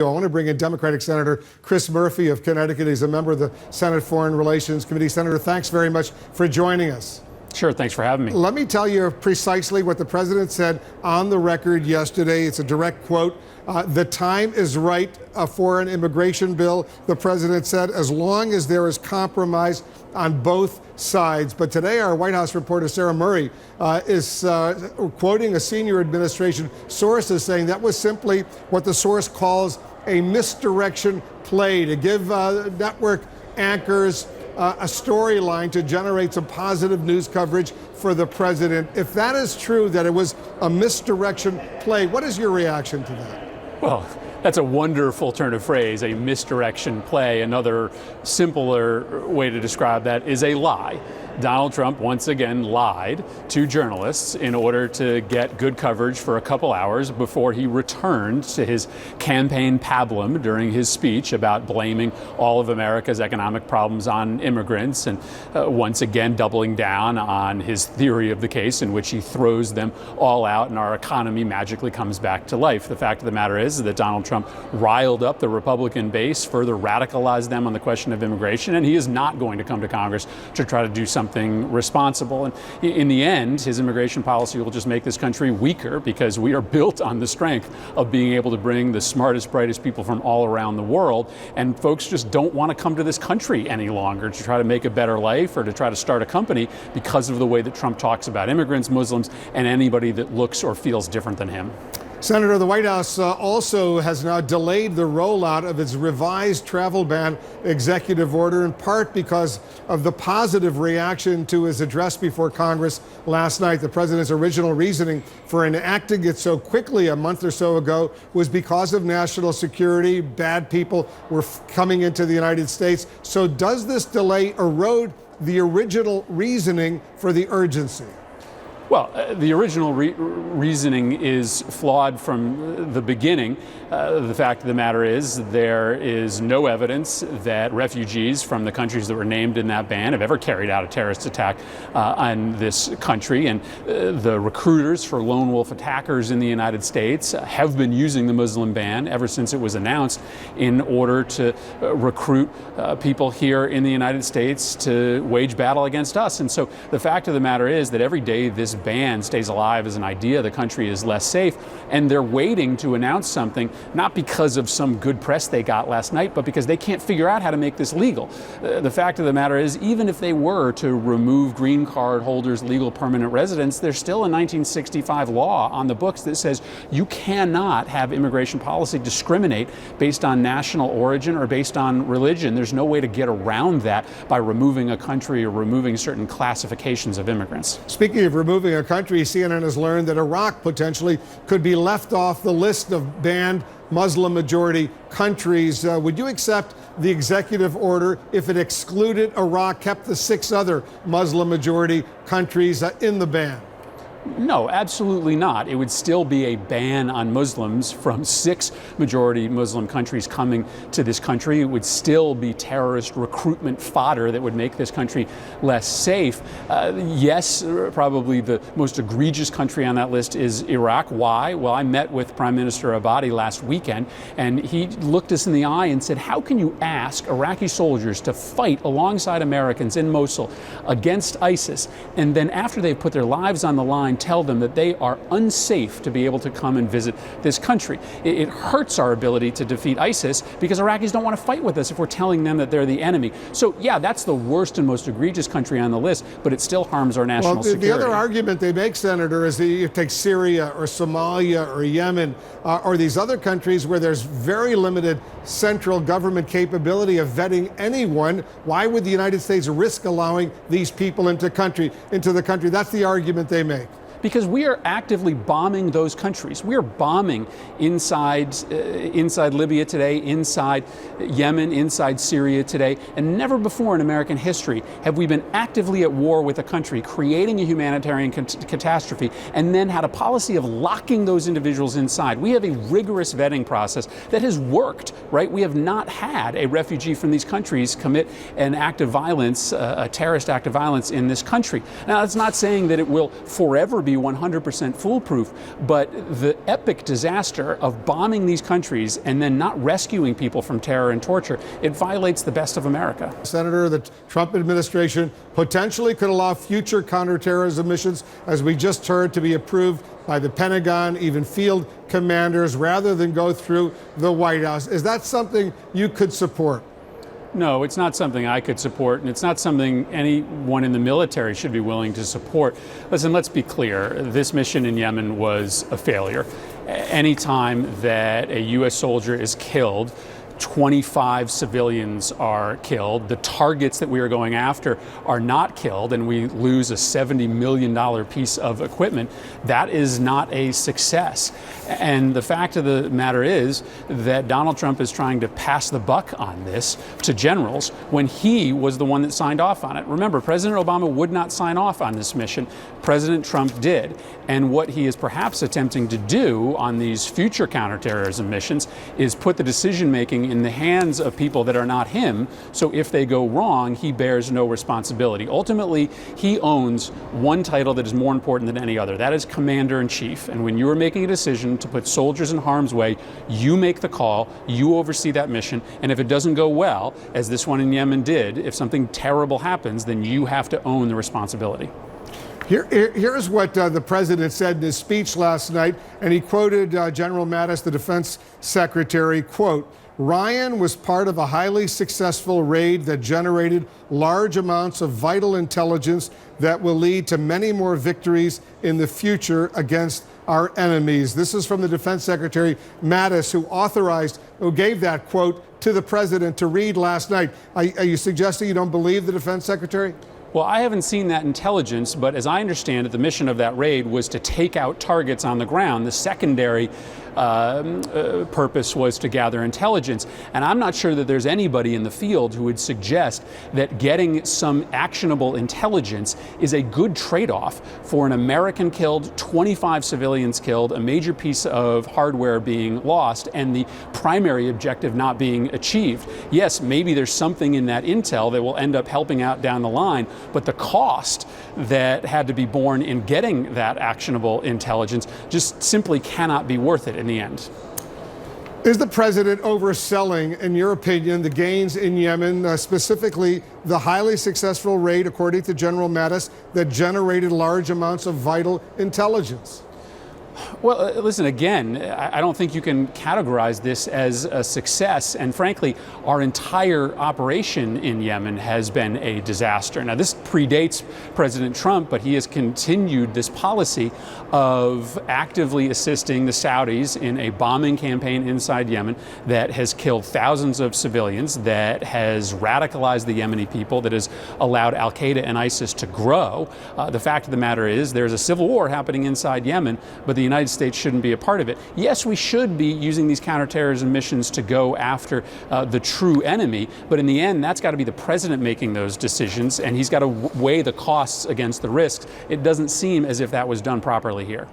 I want to bring in Democratic Senator Chris Murphy of Connecticut. He's a member of the Senate Foreign Relations Committee. Senator, thanks very much for joining us. Sure, thanks for having me. Let me tell you precisely what the president said on the record yesterday. It's a direct quote. The time is right for an immigration bill, the president said, as long as there is compromise on both sides. But today, our White House reporter, Sarah Murray, is quoting a senior administration source as saying that was simply what the source calls a misdirection play to give network anchors a storyline to generate some positive news coverage for the president. If that is true, that it was a misdirection play, what is your reaction to that? Well, that's a wonderful turn of phrase, a misdirection play. Another simpler way to describe that is a lie. Donald Trump once again lied to journalists in order to get good coverage for a couple hours before he returned to his campaign pablum during his speech about blaming all of America's economic problems on immigrants, and once again doubling down on his theory of the case in which he throws them all out and our economy magically comes back to life. The fact of the matter is that Donald Trump riled up the Republican base, further radicalized them on the question of immigration, and he is not going to come to Congress to try to do something responsible. And in the end, his immigration policy will just make this country weaker because we are built on the strength of being able to bring the smartest, brightest people from all around the world. And folks just don't want to come to this country any longer to try to make a better life or to try to start a company because of the way that Trump talks about immigrants, Muslims, and anybody that looks or feels different than him. Senator, the White House also has now delayed the rollout of its revised travel ban executive order, in part because of the positive reaction to his address before Congress last night. The president's original reasoning for enacting it so quickly a month or so ago was because of national security. Bad people were coming into the United States. So does this delay erode the original reasoning for the urgency? Well, the original reasoning is flawed from the beginning. The fact of the matter is there is no evidence that refugees from the countries that were named in that ban have ever carried out a terrorist attack on this country. And the recruiters for lone wolf attackers in the United States have been using the Muslim ban ever since it was announced in order to recruit people here in the United States to wage battle against us. And so the fact of the matter is that every day this ban stays alive as an idea, the country is less safe, and they're waiting to announce something, not because of some good press they got last night, but because they can't figure out how to make this legal. The fact of the matter is, even if they were to remove green card holders' legal permanent residence, there's still a 1965 law on the books that says you cannot have immigration policy discriminate based on national origin or based on religion. There's no way to get around that by removing a country or removing certain classifications of immigrants. Speaking of removing a country, CNN has learned that Iraq potentially could be left off the list of banned Muslim-majority countries. Would you accept the executive order if it excluded Iraq, kept the 6 other Muslim-majority countries in the ban? No, absolutely not. It would still be a ban on Muslims from 6 majority Muslim countries coming to this country. It would still be terrorist recruitment fodder that would make this country less safe. Yes, probably the most egregious country on that list is Iraq. Why? Well, I met with Prime Minister Abadi last weekend, and he looked us in the eye and said, how can you ask Iraqi soldiers to fight alongside Americans in Mosul against ISIS, and then after they've put their lives on the line, tell them that they are unsafe to be able to come and visit this country? It hurts our ability to defeat ISIS because Iraqis don't want to fight with us if we're telling them that they're the enemy. So, yeah, that's the worst and most egregious country on the list, but it still harms our national security. The other argument they make, Senator, is that you take Syria or Somalia or Yemen or these other countries where there's very limited central government capability of vetting anyone. Why would the United States risk allowing these people into the country? That's the argument they make. Because we are actively bombing those countries. We are bombing inside Libya today, inside Yemen, inside Syria today, and never before in American history have we been actively at war with a country, creating a humanitarian catastrophe, and then had a policy of locking those individuals inside. We have a rigorous vetting process that has worked, right? We have not had a refugee from these countries commit an act of violence, a terrorist act of violence in this country. Now, that's not saying that it will forever be be 100% foolproof, but the epic disaster of bombing these countries and then not rescuing people from terror and torture, it violates the best of America. Senator, the Trump administration potentially could allow future counterterrorism missions, as we just heard, to be approved by the Pentagon, even field commanders, rather than go through the White House. Is that something you could support? No, it's not something I could support, and it's not something anyone in the military should be willing to support. Listen, let's be clear. This mission in Yemen was a failure. Anytime that a U.S. soldier is killed, 25 civilians are killed. The targets that we are going after are not killed, and we lose a $70 million piece of equipment. That is not a success. And the fact of the matter is that Donald Trump is trying to pass the buck on this to generals when he was the one that signed off on it. Remember, President Obama would not sign off on this mission. President Trump did. And what he is perhaps attempting to do on these future counterterrorism missions is put the decision-making in the hands of people that are not him. So if they go wrong, he bears no responsibility. Ultimately, he owns one title that is more important than any other. That is Commander-in-Chief. And when you are making a decision to put soldiers in harm's way, you make the call, you oversee that mission. And if it doesn't go well, as this one in Yemen did, if something terrible happens, then you have to own the responsibility. Here's what the president said in his speech last night, and he quoted General Mattis, the defense secretary, quote, "Ryan was part of a highly successful raid that generated large amounts of vital intelligence that will lead to many more victories in the future against our enemies." This is from the defense secretary, Mattis, who gave that quote to the president to read last night. Are you suggesting you don't believe the defense secretary? Well, I haven't seen that intelligence, but as I understand it, the mission of that raid was to take out targets on the ground. The secondary purpose was to gather intelligence. And I'm not sure that there's anybody in the field who would suggest that getting some actionable intelligence is a good trade-off for an American killed, 25 civilians killed, a major piece of hardware being lost, and the primary objective not being achieved. Yes, maybe there's something in that intel that will end up helping out down the line, but the cost that had to be borne in getting that actionable intelligence just simply cannot be worth it in the end. Is the president overselling, in your opinion, the gains in Yemen, specifically the highly successful raid, according to General Mattis, that generated large amounts of vital intelligence? Well, listen, again, I don't think you can categorize this as a success. And frankly, our entire operation in Yemen has been a disaster. Now, this predates President Trump, but he has continued this policy of actively assisting the Saudis in a bombing campaign inside Yemen that has killed thousands of civilians, that has radicalized the Yemeni people, that has allowed al-Qaeda and ISIS to grow. The fact of the matter is there's a civil war happening inside Yemen, but the United States shouldn't be a part of it. Yes, we should be using these counterterrorism missions to go after the true enemy, but in the end, that's got to be the president making those decisions, and he's got to weigh the costs against the risks. It doesn't seem as if that was done properly here.